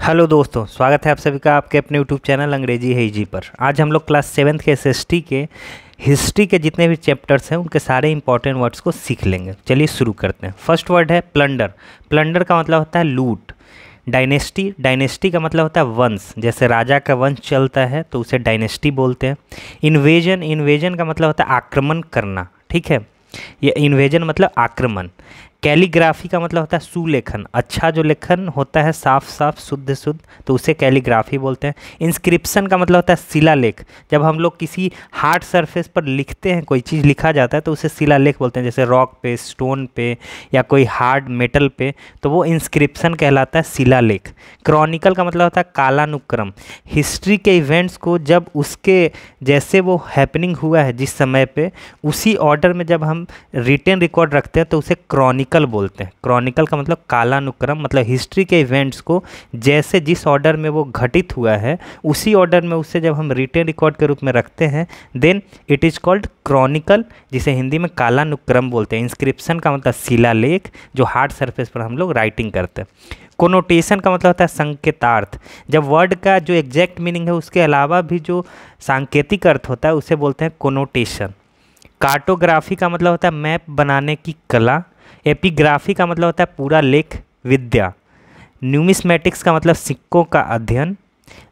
Hello दोस्तों, स्वागत है आप सभी का आपके अपने यूट्यूब चैनल अंग्रेजी है इजी पर। आज हम लोग क्लास 7th के एसएसटी के हिस्ट्री के जितने भी चैप्टर्स हैं उनके सारे इंपॉर्टेंट वर्ड्स को सीख लेंगे। चलिए शुरू करते हैं। फर्स्ट वर्ड है प्लंडर। प्लंडर का मतलब होता है लूट। डायनेस्टी, डायनेस्टी का मतलब होता है वंश, जैसे राजा का वंश चलता है तो उसे डायनेस्टी बोलते हैं। इन्वेजन, इन्वेजन का मतलब होता है आक्रमण करना, ठीक है, ये इन्वेजन मतलब आक्रमण। कैलीग्राफी का मतलब होता है सुलेखन, अच्छा जो लेखन होता है साफ साफ शुद्ध शुद्ध तो उसे कैलीग्राफी बोलते हैं। इंस्क्रिप्शन का मतलब होता है शिलालेख, जब हम लोग किसी हार्ड सरफेस पर लिखते हैं, कोई चीज़ लिखा जाता है तो उसे शिलालेख बोलते हैं, जैसे रॉक पे, स्टोन पे या कोई हार्ड मेटल पे, तो वो इंस्क्रिप्शन कहलाता है, शिलालेख। क्रॉनिकल का मतलब होता है कालानुक्रम, हिस्ट्री के इवेंट्स को जब उसके जैसे वो हैपनिंग हुआ है जिस समय पे उसी ऑर्डर में जब हम रिटन रिकॉर्ड रखते हैं तो उसे क्रॉनिकल बोलते हैं। क्रॉनिकल का मतलब कालानुक्रम, मतलब हिस्ट्री के इवेंट्स को जैसे जिस ऑर्डर में वो घटित हुआ है उसी ऑर्डर में उसे जब हम रिटन रिकॉर्ड के रूप में रखते हैं then it is called chronicle, जिसे हिंदी में कालानुक्रम बोलते हैं। इंस्क्रिप्शन का मतलब शिलालेख, जो हार्ड सरफेस पर हम लोग राइटिंग करते हैं। कोनोटेशन का मतलब होता है संकेतार्थ, जब वर्ड का जो एग्जैक्ट मीनिंग है उसके अलावा भी जो सांकेतिक अर्थ होता है उसे बोलते हैं कोनोटेशन। कार्टोग्राफी का मतलब होता है मैप बनाने की कला। एपिग्राफी का मतलब होता है पूरा लेख विद्या। न्यूमिस्मेटिक्स का मतलब सिक्कों का अध्ययन।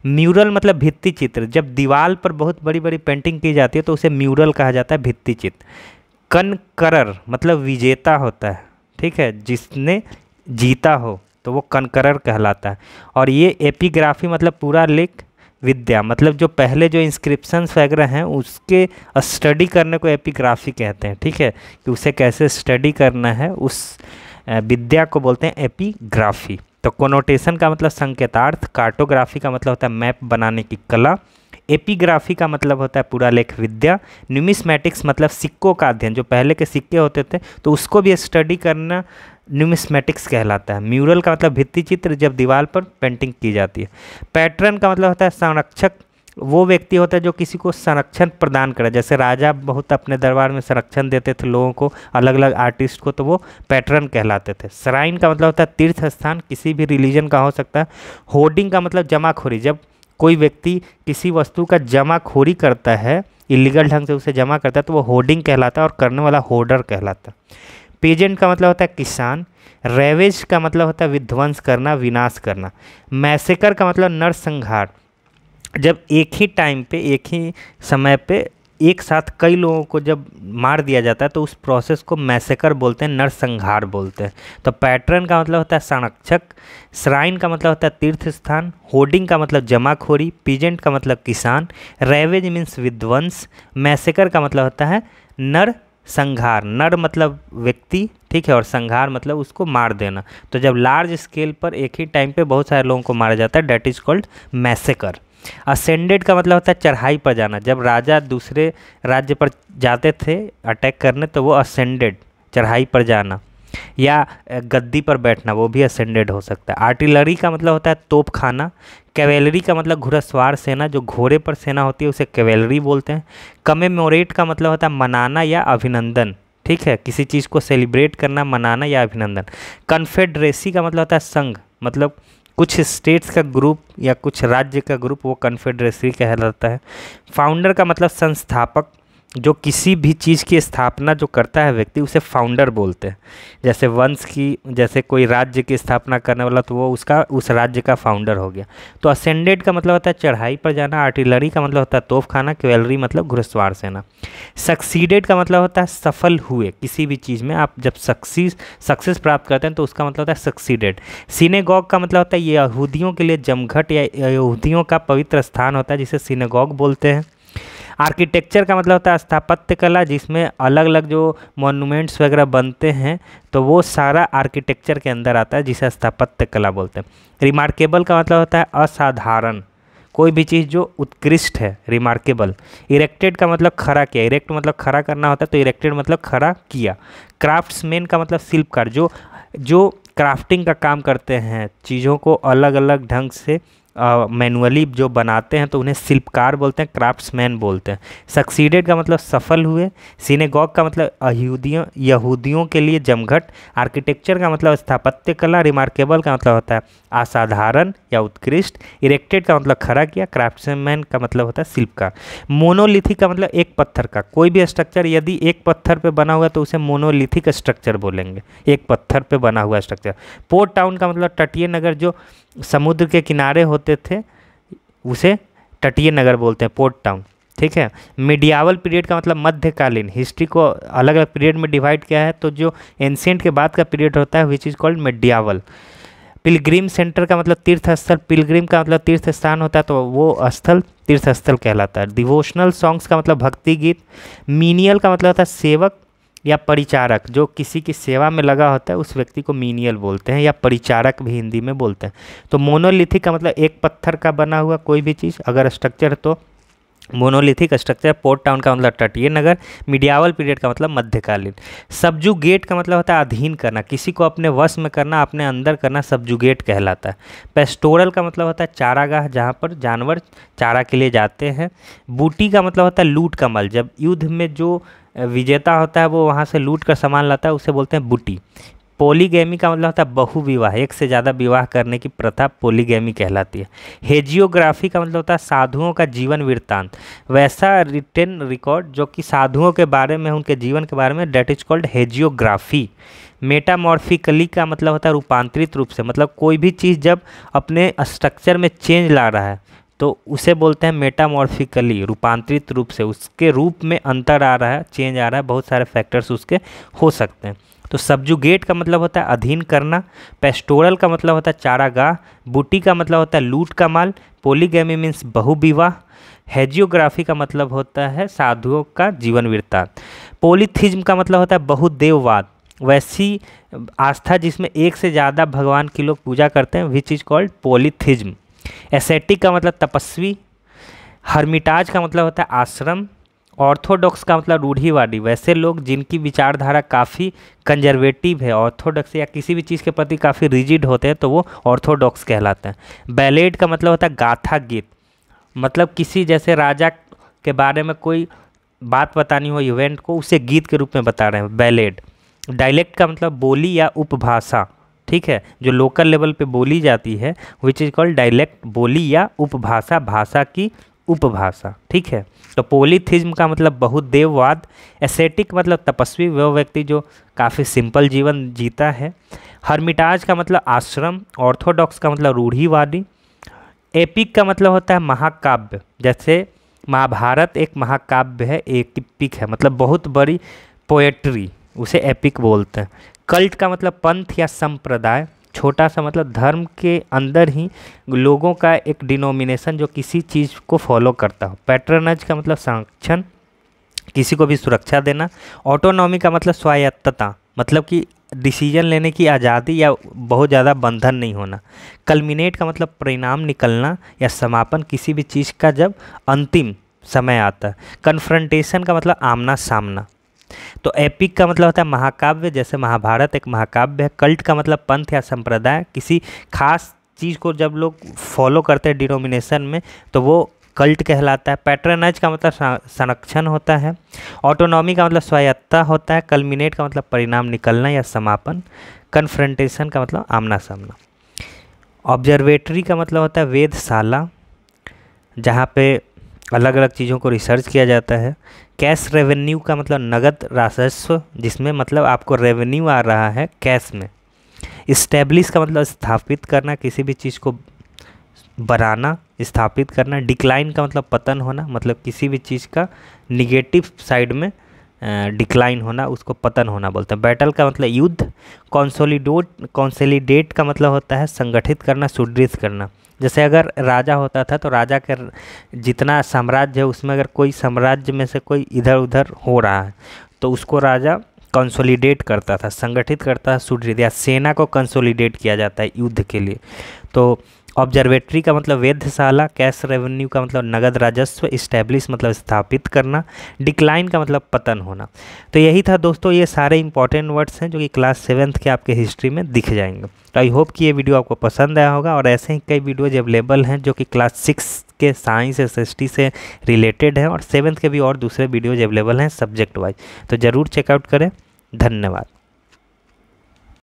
म्यूरल मतलब भित्ति चित्र, जब दीवार पर बहुत बड़ी बड़ी पेंटिंग की जाती है तो उसे म्यूरल कहा जाता है, भित्ति चित्र। कनकरर मतलब विजेता होता है, ठीक है, जिसने जीता हो तो वो कनकरर कहलाता है। और ये एपिग्राफी मतलब पूरा लेख विद्या, मतलब जो पहले जो इंस्क्रिप्शंस वगैरह हैं उसके स्टडी करने को एपिग्राफी कहते हैं, ठीक है, कि उसे कैसे स्टडी करना है उस विद्या को बोलते हैं एपिग्राफी। तो कोनोटेशन का मतलब संकेतार्थ, कार्टोग्राफी का मतलब होता है मैप बनाने की कला, एपिग्राफी का मतलब होता है पूरा लेख विद्या, न्यूमिस्मेटिक्स मतलब सिक्कों का अध्ययन, जो पहले के सिक्के होते थे तो उसको भी स्टडी करना न्यूमिस्मेटिक्स कहलाता है। म्यूरल का मतलब भित्ति चित्र, जब दीवार पर पेंटिंग की जाती है। पैटर्न का मतलब होता है संरक्षक, वो व्यक्ति होता है जो किसी को संरक्षण प्रदान करे, जैसे राजा बहुत अपने दरबार में संरक्षण देते थे लोगों को, अलग अलग आर्टिस्ट को, तो वो पैटर्न कहलाते थे। श्राइन का मतलब होता है तीर्थ स्थान, किसी भी रिलीजन का हो सकता है। होर्डिंग का मतलब जमाखोरी, जब कोई व्यक्ति किसी वस्तु का जमाखोरी करता है, इलीगल ढंग से उसे जमा करता है तो वो होर्डिंग कहलाता है और करने वाला होर्डर कहलाता है। पेजेंट का मतलब होता है किसान। रेवेज का मतलब होता है विध्वंस करना, विनाश करना। मैसेकर का मतलब नरसंहार, जब एक ही टाइम पे एक ही समय पे एक साथ कई लोगों को जब मार दिया जाता है तो उस प्रोसेस को मैसेकर बोलते हैं, नरसंहार बोलते हैं। तो पैटर्न का मतलब होता है संरक्षक, श्राइन का मतलब होता है तीर्थ स्थान, होर्डिंग का मतलब जमाखोरी, पीजेंट का मतलब किसान, रेवेज मीन्स विध्वंस, मैसेकर का मतलब होता है नर संहार, नर मतलब व्यक्ति, ठीक है, और संहार मतलब उसको मार देना। तो जब लार्ज स्केल पर एक ही टाइम पे बहुत सारे लोगों को मारा जाता है that is called massacre. Ascended का मतलब होता है चढ़ाई पर जाना, जब राजा दूसरे राज्य पर जाते थे अटैक करने तो वो असेंडेड, चढ़ाई पर जाना, या गद्दी पर बैठना, वो भी असेंडेड हो सकता है। आर्टिलरी का मतलब होता है तोपखाना। कैवेलरी का मतलब घुड़सवार सेना, जो घोड़े पर सेना होती है उसे कैवेलरी बोलते हैं। कमेमोरेट का मतलब होता है मनाना या अभिनंदन, ठीक है, किसी चीज़ को सेलिब्रेट करना, मनाना या अभिनंदन। कन्फेडरेसी का मतलब होता है संघ, मतलब कुछ स्टेट्स का ग्रुप या कुछ राज्य का ग्रुप, वो कन्फेडरेसी कहलाता है। फाउंडर का मतलब संस्थापक, जो किसी भी चीज़ की स्थापना जो करता है व्यक्ति उसे फाउंडर बोलते हैं, जैसे वंश की, जैसे कोई राज्य की स्थापना करने वाला तो वो उसका उस राज्य का फाउंडर हो गया। तो असेंडेड का मतलब होता है चढ़ाई पर जाना, आर्टिलरी का मतलब होता है तोपखाना, कैवेलरी मतलब घुड़सवार सेना। सक्सीडेड का मतलब होता है सफल हुए, किसी भी चीज़ में आप जब सक्सेस प्राप्त करते हैं तो उसका मतलब होता है सक्सीडेड। सिनेगॉग का मतलब होता है यहूदियों के लिए जमघट या यहूदियों का पवित्र स्थान होता है जिसे सिनेगॉग बोलते हैं। आर्किटेक्चर का मतलब होता है स्थापत्य कला, जिसमें अलग अलग जो मॉन्यूमेंट्स वगैरह बनते हैं तो वो सारा आर्किटेक्चर के अंदर आता है जिसे स्थापत्य कला बोलते हैं। रिमार्केबल का मतलब होता है असाधारण, कोई भी चीज़ जो उत्कृष्ट है, रिमार्केबल। इरेक्टेड का मतलब खड़ा किया, इरेक्ट मतलब खड़ा करना होता है तो इरेक्टेड मतलब खड़ा किया। क्राफ्ट्समैन का मतलब शिल्पकार, जो क्राफ्टिंग का काम करते हैं, चीज़ों को अलग अलग ढंग से मैनुअली जो बनाते हैं तो उन्हें शिल्पकार बोलते हैं, क्राफ्ट्समैन बोलते हैं। सक्सीडेड का मतलब सफल हुए। सिनेगॉग का मतलब यहूदियों के लिए जमघट। आर्किटेक्चर का मतलब स्थापत्य कला। रिमार्केबल का मतलब होता है असाधारण या उत्कृष्ट। इरेक्टेड का मतलब खड़ा किया। क्राफ्ट्समैन का मतलब होता है शिल्पकार। मोनोलिथिक का मतलब एक पत्थर का। कोई भी स्ट्रक्चर यदि एक पत्थर पे बना हुआ तो उसे मोनोलिथिक स्ट्रक्चर बोलेंगे, एक पत्थर पे बना हुआ स्ट्रक्चर। पोर्ट टाउन का मतलब तटीय नगर, जो समुद्र के किनारे होते थे उसे तटीय नगर बोलते हैं, पोर्ट टाउन। ठीक है। मिडियावल पीरियड का मतलब मध्यकालीन। हिस्ट्री को अलग अलग पीरियड में डिवाइड किया है, तो जो एंशिएंट के बाद का पीरियड होता है which is called medieval. Pilgrim centre का मतलब तीर्थ स्थल। पिलग्रिम का मतलब तीर्थ स्थान होता है, तो वो स्थल तीर्थ स्थल कहलाता है। डिवोशनल सॉन्ग्स का मतलब भक्ति गीत। मीनियल का मतलब होता है सेवक या परिचारक, जो किसी की सेवा में लगा होता है उस व्यक्ति को मीनियल बोलते हैं, या परिचारक भी हिंदी में बोलते हैं। तो मोनोलिथिक का मतलब एक पत्थर का बना हुआ कोई भी चीज़ अगर स्ट्रक्चर, तो मोनोलिथिक स्ट्रक्चर। पोर्ट टाउन का मतलब तटीय नगर। मिडियावल पीरियड का मतलब मध्यकालीन। सबजुगेट का मतलब होता है अधीन करना, किसी को अपने वश में करना, अपने अंदर करना, सबजुगेट कहलाता है। पेस्टोरल का मतलब होता है चारागाह, जहाँ पर जानवर चारा के लिए जाते हैं। बूटी का मतलब होता है लूट का मल, जब युद्ध में जो विजेता होता है वो वहाँ से लूट कर सामान लाता है उसे बोलते हैं बूटी। पोलीगैमी का मतलब होता है बहुविवाह, एक से ज़्यादा विवाह करने की प्रथा पोलीगैमी कहलाती है। हेजियोग्राफी का मतलब होता है साधुओं का जीवन वृत्तांत, वैसा रिटेन रिकॉर्ड जो कि साधुओं के बारे में, उनके जीवन के बारे में, डेट इज कॉल्ड हेजियोग्राफी। मेटामॉर्फिकली का मतलब होता है रूपांतरित रूप से, मतलब कोई भी चीज़ जब अपने स्ट्रक्चर में चेंज ला रहा है तो उसे बोलते हैं मेटामॉर्फिकली, रूपांतरित रूप से, उसके रूप में अंतर आ रहा है, चेंज आ रहा है, बहुत सारे फैक्टर्स उसके हो सकते हैं। तो सबजुगेट का मतलब होता है अधीन करना। पेस्टोरल का मतलब होता है चारागाह। बूटी का मतलब होता है लूट का माल। Polygamy means बहुविवाह। हेजियोग्राफी का मतलब होता है साधुओं का जीवन वृत्तांत। पोलीथिज्म का मतलब होता है बहुदेववाद, वैसी आस्था जिसमें एक से ज़्यादा भगवान की लोग पूजा करते हैं, विच इज़ कॉल्ड पोलीथिज्म। एसेटिक का मतलब तपस्वी। हर्मिटाज का मतलब होता है आश्रम। ऑर्थोडॉक्स का मतलब रूढ़िवादी, वैसे लोग जिनकी विचारधारा काफ़ी कंजर्वेटिव है, ऑर्थोडॉक्स या किसी भी चीज़ के प्रति काफ़ी रिजिड होते हैं, तो वो ऑर्थोडॉक्स कहलाते हैं। बैलेड का मतलब होता है गाथा गीत, मतलब किसी जैसे राजा के बारे में कोई बात बतानी हो इवेंट को, उसे गीत के रूप में बता रहे हैं, बैलेड। डायलेक्ट का मतलब बोली या उपभाषा, ठीक है, जो लोकल लेवल पे बोली जाती है, विच इज कॉल्ड डायलेक्ट, बोली या उपभाषा, भाषा की उपभाषा। ठीक है। तो पोलीथिज्म का मतलब बहुदेववाद। एसेटिक मतलब तपस्वी, वह व्यक्ति जो काफ़ी सिंपल जीवन जीता है। हर्मिटाज का मतलब आश्रम। ऑर्थोडॉक्स का मतलब रूढ़िवादी। एपिक का मतलब होता है महाकाव्य, जैसे महाभारत एक महाकाव्य है, एपिक है, मतलब बहुत बड़ी पोएट्री, उसे एपिक बोलते हैं। कल्ट का मतलब पंथ या संप्रदाय, छोटा सा मतलब धर्म के अंदर ही लोगों का एक डिनोमिनेशन जो किसी चीज़ को फॉलो करता हो। पैट्रनज का मतलब संरक्षण, किसी को भी सुरक्षा देना। ऑटोनॉमी का मतलब स्वायत्तता, मतलब कि डिसीजन लेने की आज़ादी या बहुत ज़्यादा बंधन नहीं होना। कल्मिनेट का मतलब परिणाम निकलना या समापन किसी भी चीज़ का जब अंतिम समय आता है। कन्फ्रंटेशन का मतलब आमना सामना। तो एपिक का मतलब होता है महाकाव्य, जैसे महाभारत एक महाकाव्य है। कल्ट का मतलब पंथ या संप्रदाय, किसी खास चीज़ को जब लोग फॉलो करते हैं डिनोमिनेशन में तो वो कल्ट कहलाता है। पैट्रनाइज का मतलब संरक्षण होता है। ऑटोनॉमी का मतलब स्वायत्तता होता है। कल्मिनेट का मतलब परिणाम निकलना या समापन। कन्फ्रंटेशन का मतलब आमना सामना। ऑब्जर्वेटरी का मतलब होता है वेधशाला, जहाँ पे अलग अलग चीज़ों को रिसर्च किया जाता है। कैश रेवेन्यू का मतलब नगद राजस्व, जिसमें मतलब आपको रेवेन्यू आ रहा है कैश में। इस्टेब्लिश का मतलब स्थापित करना, किसी भी चीज़ को बनाना, स्थापित करना। डिक्लाइन का मतलब पतन होना, मतलब किसी भी चीज़ का निगेटिव साइड में डिक्लाइन होना, उसको पतन होना बोलते हैं। बैटल का मतलब युद्ध। कॉन्सोलिडेट का मतलब होता है संगठित करना, सुदृढ़ करना। जैसे अगर राजा होता था तो राजा के जितना साम्राज्य है उसमें अगर कोई साम्राज्य में से कोई इधर उधर हो रहा है तो उसको राजा कंसोलिडेट करता था, संगठित करता था, सुदृढ़, या सेना को कंसोलिडेट किया जाता है युद्ध के लिए। तो ऑब्जर्वेटरी का मतलब वेधशाला, कैश रेवेन्यू का मतलब नगद राजस्व, इस्टेब्लिश मतलब स्थापित करना, डिक्लाइन का मतलब पतन होना। तो यही था दोस्तों, ये सारे इंपॉर्टेंट वर्ड्स हैं जो कि क्लास 7th के आपके हिस्ट्री में दिख जाएंगे। तो आई होप कि ये वीडियो आपको पसंद आया होगा, और ऐसे ही कई वीडियोज अवेलेबल हैं जो कि क्लास 6 के साइंस SST से रिलेटेड हैं, और 7th के भी और दूसरे वीडियोज अवेलेबल हैं सब्जेक्ट वाइज। तो ज़रूर चेकआउट करें। धन्यवाद।